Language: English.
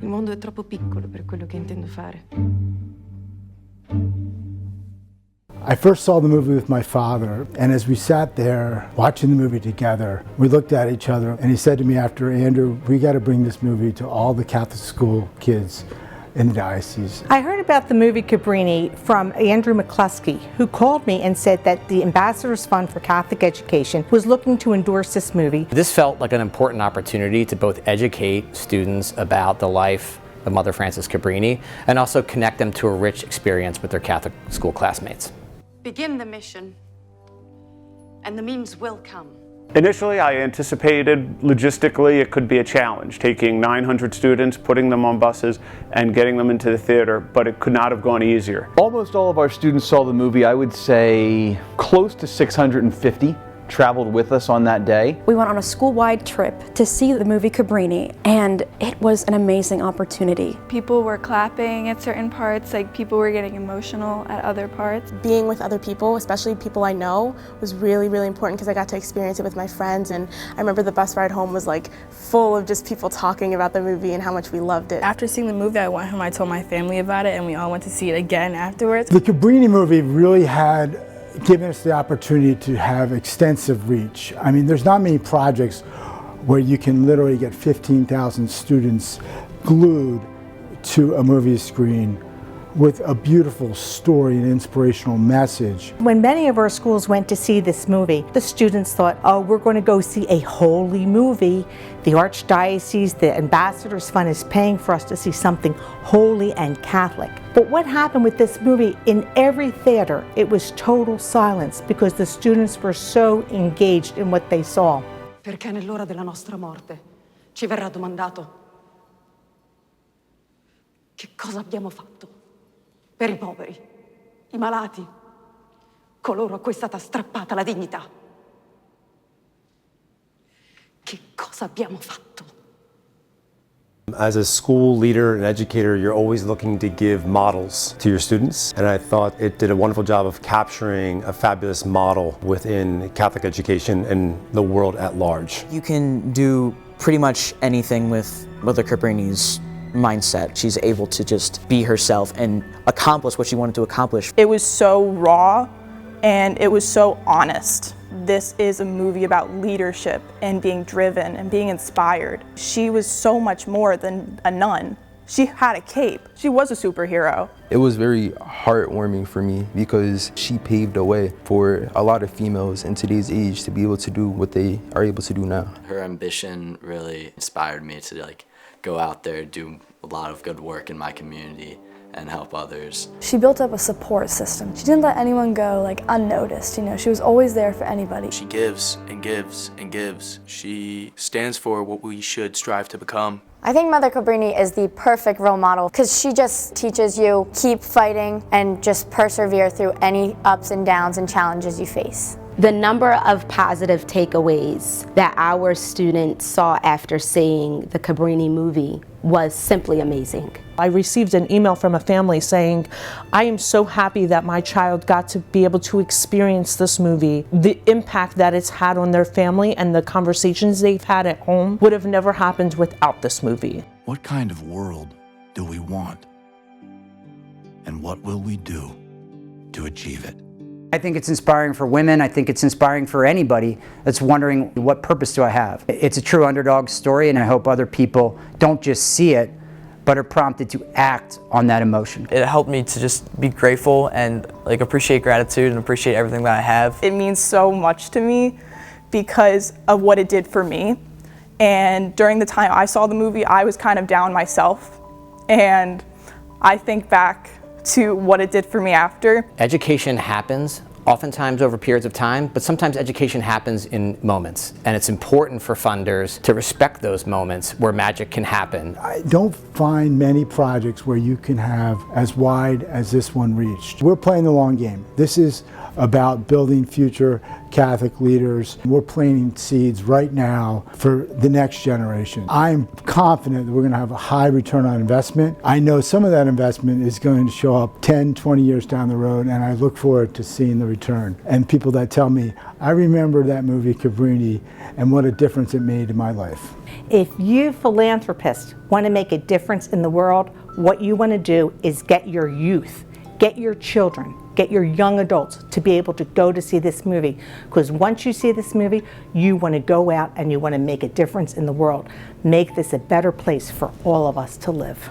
Il mondo è troppo piccolo per quello che intendo fare. I first saw the movie with my father, and as we sat there watching the movie together, we looked at each other, and he said to me after, Andrew, we got to bring this movie to all the Catholic school kids in the diocese. I heard about the movie Cabrini from Andrew McCluskey, who called me and said that the Ambassadors Fund for Catholic Education was looking to endorse this movie. This felt like an important opportunity to both educate students about the life of Mother Frances Cabrini and also connect them to a rich experience with their Catholic school classmates. Begin the mission, and the means will come. Initially, I anticipated logistically it could be a challenge, taking 900 students, putting them on buses, and getting them into the theater, but it could not have gone easier. Almost all of our students saw the movie. I would say close to 650 traveled with us on that day. We went on a school-wide trip to see the movie Cabrini, and it was an amazing opportunity. People were clapping at certain parts, like people were getting emotional at other parts. Being with other people, especially people I know, was really, really important because I got to experience it with my friends, and I remember the bus ride home was like full of just people talking about the movie and how much we loved it. After seeing the movie, I went home, I told my family about it, and we all went to see it again afterwards. The Cabrini movie really had given us the opportunity to have extensive reach. I mean, there's not many projects where you can literally get 15,000 students glued to a movie screen with a beautiful story and inspirational message. When many of our schools went to see this movie, the students thought, oh, we're going to go see a holy movie. The Archdiocese, the Ambassadors Fund is paying for us to see something holy and Catholic. But what happened with this movie, in every theater, it was total silence because the students were so engaged in what they saw. Perché nell'ora della nostra morte ci verrà domandato che cosa abbiamo fatto per i poveri, i malati, coloro a cui è stata strappata la dignità. Che cosa abbiamo fatto? As a school leader and educator, you're always looking to give models to your students, and I thought it did a wonderful job of capturing a fabulous model within Catholic education and the world at large. You can do pretty much anything with Mother Cabrini's mindset. She's able to just be herself and accomplish what she wanted to accomplish. It was so raw and it was so honest. This is a movie about leadership and being driven and being inspired. She was so much more than a nun. She had a cape. She was a superhero. It was very heartwarming for me because she paved the way for a lot of females in today's age to be able to do what they are able to do now. Her ambition really inspired me to go out there, do a lot of good work in my community and help others. She built up a support system. She didn't let anyone go unnoticed, she was always there for anybody. She gives and gives and gives. She stands for what we should strive to become. I think Mother Cabrini is the perfect role model because she just teaches you keep fighting and just persevere through any ups and downs and challenges you face. The number of positive takeaways that our students saw after seeing the Cabrini movie was simply amazing. I received an email from a family saying, I am so happy that my child got to be able to experience this movie. The impact that it's had on their family and the conversations they've had at home would have never happened without this movie. What kind of world do we want? And what will we do to achieve it? I think it's inspiring for women. I think it's inspiring for anybody that's wondering, what purpose do I have? It's a true underdog story, and I hope other people don't just see it, but are prompted to act on that emotion. It helped me to just be grateful and appreciate gratitude and appreciate everything that I have. It means so much to me because of what it did for me. And during the time I saw the movie, I was kind of down myself. And I think back to what it did for me after. Education happens oftentimes over periods of time, but sometimes education happens in moments. And it's important for funders to respect those moments where magic can happen. I don't find many projects where you can have as wide as this one reached. We're playing the long game. This is about building future Catholic leaders. We're planting seeds right now for the next generation. I'm confident that we're going to have a high return on investment. I know some of that investment is going to show up 10, 20 years down the road, and I look forward to seeing the return. And people that tell me, I remember that movie Cabrini and what a difference it made in my life. If you philanthropists want to make a difference in the world, what you want to do is get your youth, get your children, get your young adults to be able to go to see this movie. Because once you see this movie, you want to go out and you want to make a difference in the world. Make this a better place for all of us to live.